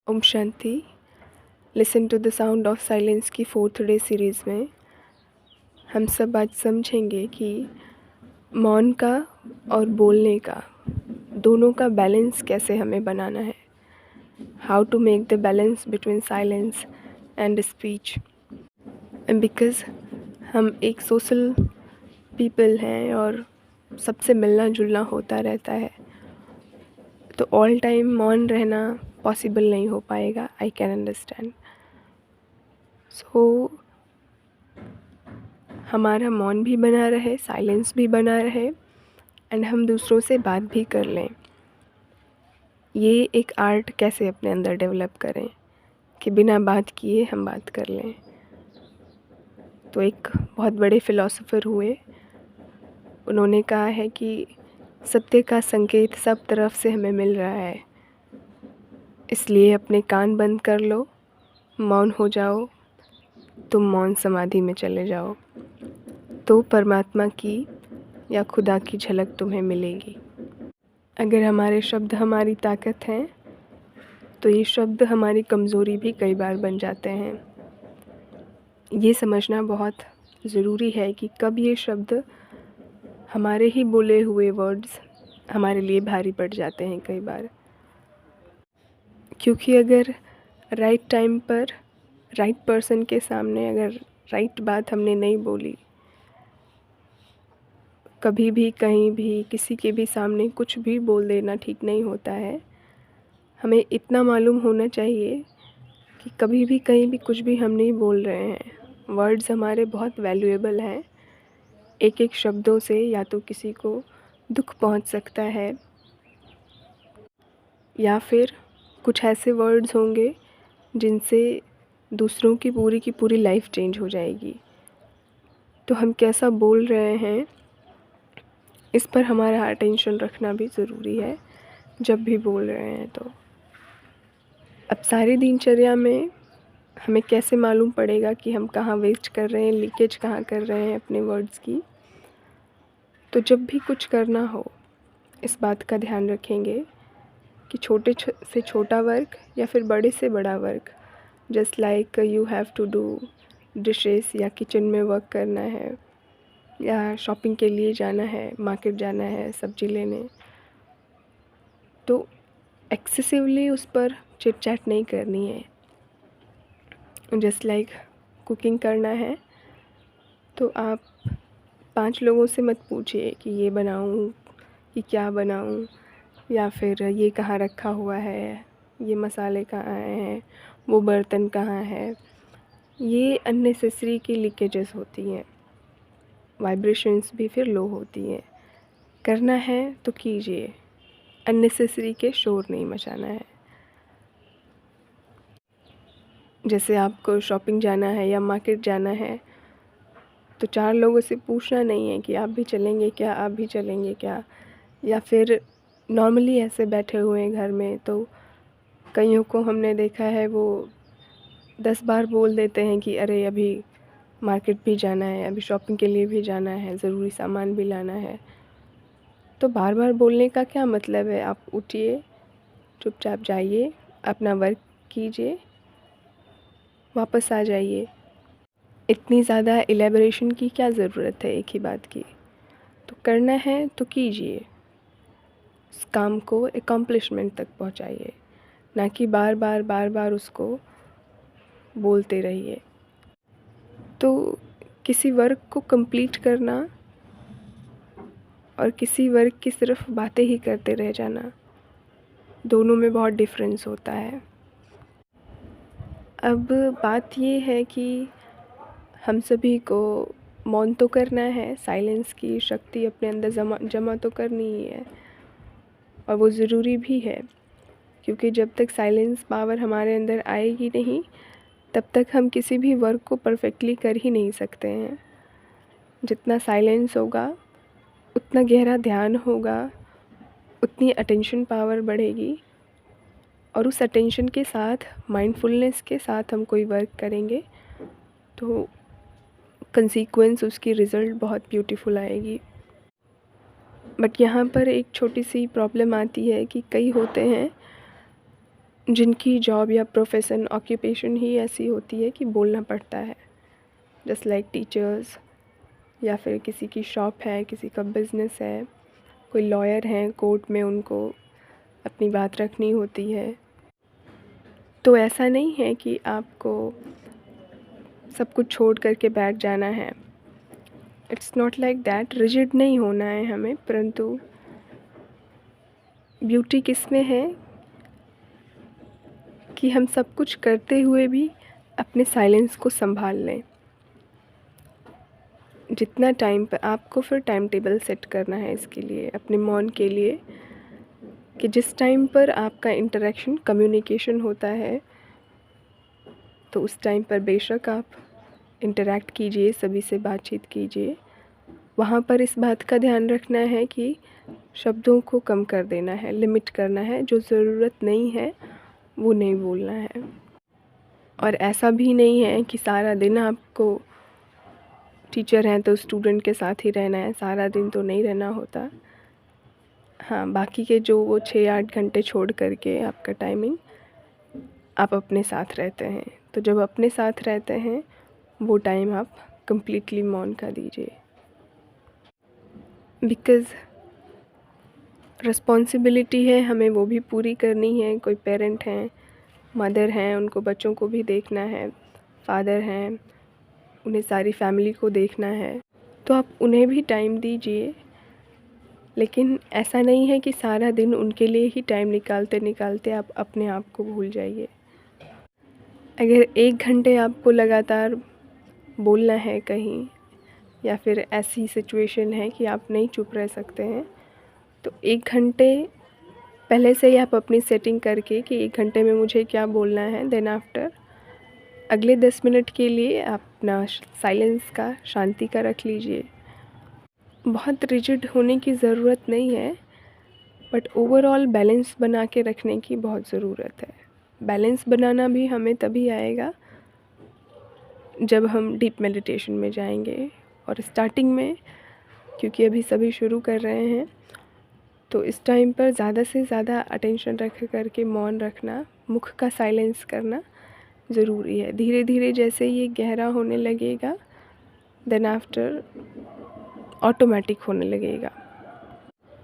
ओम शांति। Listen to the sound of silence की 4th day series में हम सब आज समझेंगे कि मौन का और बोलने का दोनों का बैलेंस कैसे हमें बनाना है। How to make the balance between silence and speech. And because हम एक सोशल पीपल हैं और सबसे मिलना जुलना होता रहता है, तो ऑल टाइम मौन रहना पॉसिबल नहीं हो पाएगा। I can understand. सो हमारा मौन भी बना रहे, साइलेंस भी बना रहे एंड हम दूसरों से बात भी कर लें। ये एक आर्ट कैसे अपने अंदर डेवलप करें कि बिना बात किए हम बात कर लें। तो एक बहुत बड़े फ़िलासफ़र हुए, उन्होंने कहा है कि सत्य का संकेत सब तरफ से हमें मिल रहा है, इसलिए अपने कान बंद कर लो, मौन हो जाओ, तुम मौन समाधि में चले जाओ, तो परमात्मा की या खुदा की झलक तुम्हें मिलेगी। अगर हमारे शब्द हमारी ताकत हैं, तो ये शब्द हमारी कमज़ोरी भी कई बार बन जाते हैं। ये समझना बहुत ज़रूरी है कि कब ये शब्द हमारे ही बोले हुए वर्ड्स हमारे लिए भारी पड़ जाते हैं कई बार। क्योंकि अगर राइट टाइम पर राइट पर्सन के सामने अगर राइट बात हमने नहीं बोली, कभी भी कहीं भी किसी के भी सामने कुछ भी बोल देना ठीक नहीं होता है। हमें इतना मालूम होना चाहिए कि कभी भी कहीं भी कुछ भी हम नहीं बोल रहे हैं। वर्ड्स हमारे बहुत वैल्यूएबल हैं। एक एक शब्दों से या तो किसी को दुख पहुंच सकता है, या फिर कुछ ऐसे वर्ड्स होंगे जिनसे दूसरों की पूरी लाइफ चेंज हो जाएगी। तो हम कैसा बोल रहे हैं, इस पर हमारा अटेंशन रखना भी ज़रूरी है जब भी बोल रहे हैं। तो अब सारी दिनचर्या में हमें कैसे मालूम पड़ेगा कि हम कहाँ वेस्ट कर रहे हैं, लीकेज कहाँ कर रहे हैं अपने वर्ड्स की। तो जब भी कुछ करना हो, इस बात का ध्यान रखेंगे कि छोटे से छोटा वर्क या फिर बड़े से बड़ा work, just like you have to do dishes या किचन में वर्क करना है या शॉपिंग के लिए जाना है, मार्केट जाना है सब्ज़ी लेने, तो एक्सेसिवली उस पर चिट चैट नहीं करनी है। जस्ट लाइक कुकिंग करना है तो आप 5 लोगों से मत पूछिए कि ये बनाऊं कि क्या बनाऊं, या फिर ये कहाँ रखा हुआ है, ये मसाले कहाँ हैं, वो बर्तन कहाँ है। ये अननेसेसरी की लीकेजेस होती हैं, वाइब्रेशंस भी फिर लो होती हैं। करना है तो कीजिए, अननेसेसरी के शोर नहीं मचाना है। जैसे आपको शॉपिंग जाना है या मार्केट जाना है, तो 4 लोगों से पूछना नहीं है कि आप भी चलेंगे क्या, आप भी चलेंगे क्या, या फिर नॉर्मली ऐसे बैठे हुए हैं घर में, तो कईयों को हमने देखा है वो 10 बार बोल देते हैं कि अरे अभी मार्केट भी जाना है, अभी शॉपिंग के लिए भी जाना है, ज़रूरी सामान भी लाना है। तो बार बार बोलने का क्या मतलब है। आप उठिए, चुपचाप जाइए, अपना वर्क कीजिए, वापस आ जाइए। इतनी ज़्यादा एलेबोरेशन की क्या ज़रूरत है एक ही बात की। तो करना है तो कीजिए, उस काम को एकम्प्लिशमेंट तक पहुंचाइए, ना कि बार बार उसको बोलते रहिए। तो किसी वर्क को कंप्लीट करना और किसी वर्क की सिर्फ बातें ही करते रह जाना, दोनों में बहुत डिफरेंस होता है। अब बात ये है कि हम सभी को मौन तो करना है, साइलेंस की शक्ति अपने अंदर जमा तो करनी ही है, और वो ज़रूरी भी है। क्योंकि जब तक साइलेंस पावर हमारे अंदर आएगी नहीं, तब तक हम किसी भी वर्क को परफेक्टली कर ही नहीं सकते हैं। जितना साइलेंस होगा, उतना गहरा ध्यान होगा, उतनी अटेंशन पावर बढ़ेगी, और उस अटेंशन के साथ, माइंडफुलनेस के साथ हम कोई वर्क करेंगे तो कंसीक्वेंस, उसकी रिज़ल्ट बहुत ब्यूटीफुल आएगी। बट यहाँ पर एक छोटी सी प्रॉब्लम आती है कि कई होते हैं जिनकी जॉब या प्रोफेशन ऑक्यूपेशन ही ऐसी होती है कि बोलना पड़ता है, जस्ट लाइक टीचर्स, या फिर किसी की शॉप है, किसी का बिज़नेस है, कोई लॉयर हैं, कोर्ट में उनको अपनी बात रखनी होती है। तो ऐसा नहीं है कि आपको सब कुछ छोड़ कर के बैठ जाना है। It's not like that, rigid नहीं होना है हमें, परंतु ब्यूटी किस में है कि हम सब कुछ करते हुए भी अपने साइलेंस को संभाल लें। जितना टाइम पर आपको फिर टाइम टेबल सेट करना है इसके लिए, अपने मौन के लिए, कि जिस टाइम पर आपका इंटरेक्शन कम्युनिकेशन होता है तो उस टाइम पर बेशक आप इंटरेक्ट कीजिए, सभी से बातचीत कीजिए। वहाँ पर इस बात का ध्यान रखना है कि शब्दों को कम कर देना है, लिमिट करना है, जो ज़रूरत नहीं है वो नहीं बोलना है। और ऐसा भी नहीं है कि सारा दिन आपको, टीचर हैं तो स्टूडेंट के साथ ही रहना है, सारा दिन तो नहीं रहना होता। हाँ, बाकी के जो वो 6-8 घंटे छोड़ कर के आपका टाइमिंग आप अपने साथ रहते हैं। तो जब अपने साथ रहते हैं वो टाइम आप कम्प्लीटली मौन का दीजिए, बिकॉज़ रिस्पॉन्सिबिलिटी है, हमें वो भी पूरी करनी है। कोई पेरेंट हैं, मदर हैं, उनको बच्चों को भी देखना है, फादर हैं, उन्हें सारी फैमिली को देखना है, तो आप उन्हें भी टाइम दीजिए। लेकिन ऐसा नहीं है कि सारा दिन उनके लिए ही टाइम निकालते निकालते आप अपने आप को भूल जाइए। अगर 1 घंटे आपको लगातार बोलना है कहीं, या फिर ऐसी सिचुएशन है कि आप नहीं चुप रह सकते हैं, तो 1 घंटे पहले से ही आप अपनी सेटिंग करके कि 1 घंटे में मुझे क्या बोलना है, देन आफ्टर अगले 10 मिनट के लिए आप अपना साइलेंस का, शांति का रख लीजिए। बहुत रिजिड होने की ज़रूरत नहीं है, बट ओवरऑल बैलेंस बना के रखने की बहुत ज़रूरत है। बैलेंस बनाना भी हमें तभी आएगा जब हम डीप मेडिटेशन में जाएंगे। और स्टार्टिंग में, क्योंकि अभी सभी शुरू कर रहे हैं, तो इस टाइम पर ज़्यादा से ज़्यादा अटेंशन रख कर के मौन रखना, मुख का साइलेंस करना ज़रूरी है। धीरे धीरे जैसे ये गहरा होने लगेगा, देन आफ्टर ऑटोमेटिक होने लगेगा।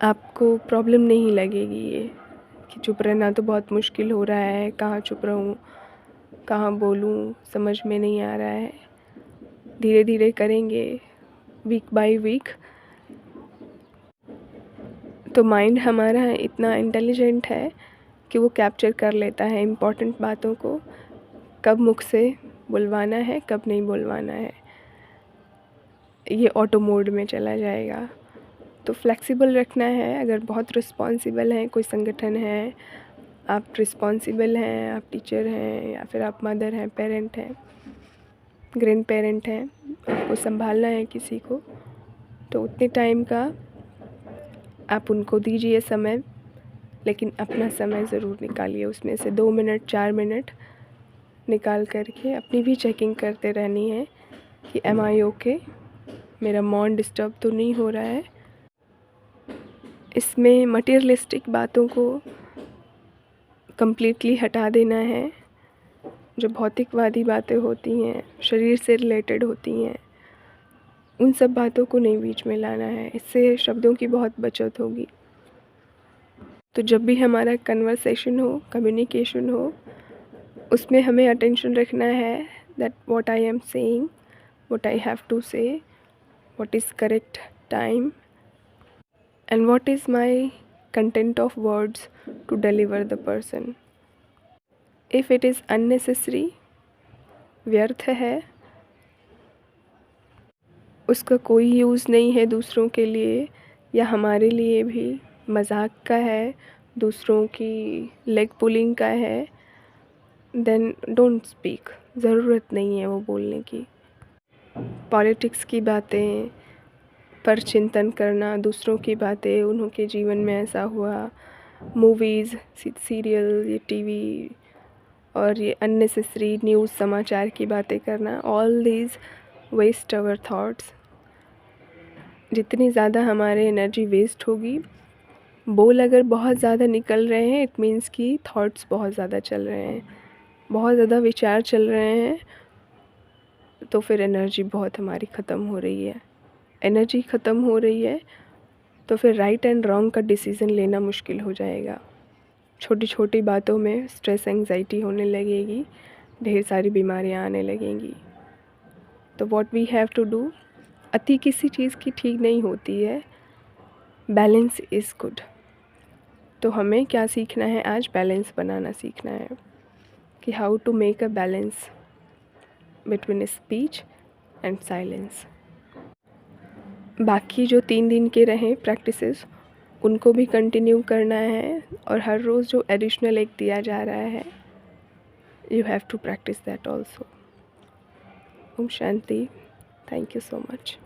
आपको प्रॉब्लम नहीं लगेगी ये कि चुप रहना तो बहुत मुश्किल हो रहा है, कहाँ चुप रहूँ, कहाँ बोलूँ, समझ में नहीं आ रहा है। धीरे धीरे करेंगे, वीक बाय वीक, तो माइंड हमारा इतना इंटेलिजेंट है कि वो कैप्चर कर लेता है इम्पॉर्टेंट बातों को, कब मुख से बुलवाना है, कब नहीं बुलवाना है। ये ऑटो मोड में चला जाएगा। तो फ्लेक्सिबल रखना है। अगर बहुत रिस्पॉन्सिबल हैं, कोई संगठन है, आप रिस्पॉन्सिबल हैं, आप टीचर हैं, या फिर आप मदर हैं, पेरेंट हैं, ग्रैंड पेरेंट हैं, आपको संभालना है किसी को, तो उतने टाइम का आप उनको दीजिए समय। लेकिन अपना समय ज़रूर निकालिए, उसमें से 2 मिनट 4 मिनट निकाल कर के अपनी भी चेकिंग करते रहनी है कि एम आई ओके, मेरा मौन डिस्टर्ब तो नहीं हो रहा है। इसमें मटीरियलिस्टिक बातों को कम्प्लीटली हटा देना है। जो भौतिकवादी बातें होती हैं, शरीर से रिलेटेड होती हैं, उन सब बातों को नहीं बीच में लाना है। इससे शब्दों की बहुत बचत होगी। तो जब भी हमारा कन्वर्सेशन हो, कम्युनिकेशन हो, उसमें हमें अटेंशन रखना है that what I am saying, what I have to say, what is correct time, and what is my content of words to deliver the person. If it is unnecessary, व्यर्थ है, उसका कोई use नहीं है दूसरों के लिए या हमारे लिए भी, मजाक का है, दूसरों की लेग पुलिंग का है, देन डोंट स्पीक। ज़रूरत नहीं है वो बोलने की। पॉलिटिक्स की बातें पर चिंतन करना, दूसरों की बातें, उन्हों के जीवन में ऐसा हुआ, मूवीज़, सीरियल, ये टीवी और ये अननेसेसरी न्यूज़, समाचार की बातें करना, all these waste our thoughts. जितनी ज़्यादा हमारे एनर्जी वेस्ट होगी, बोल अगर बहुत ज़्यादा निकल रहे हैं, इट मीन्स कि थॉट्स बहुत ज़्यादा चल रहे हैं, बहुत ज़्यादा विचार चल रहे हैं, तो फिर एनर्जी बहुत हमारी ख़त्म हो रही है। एनर्जी ख़त्म हो रही है तो फिर राइट एंड रॉन्ग का डिसीज़न लेना मुश्किल हो जाएगा। छोटी छोटी बातों में स्ट्रेस एंग्जाइटी होने लगेगी, ढेर सारी बीमारियां आने लगेंगी। तो what we have to do, अति किसी चीज़ की ठीक नहीं होती है, बैलेंस इज़ गुड। तो हमें क्या सीखना है आज, बैलेंस बनाना सीखना है कि how to make a balance between speech and silence. बाकी जो 3 दिन के रहें प्रैक्टिसेस, उनको भी कंटिन्यू करना है, और हर रोज़ जो एडिशनल एक दिया जा रहा है, you have to practice that also. ओम शांति। Thank you so much.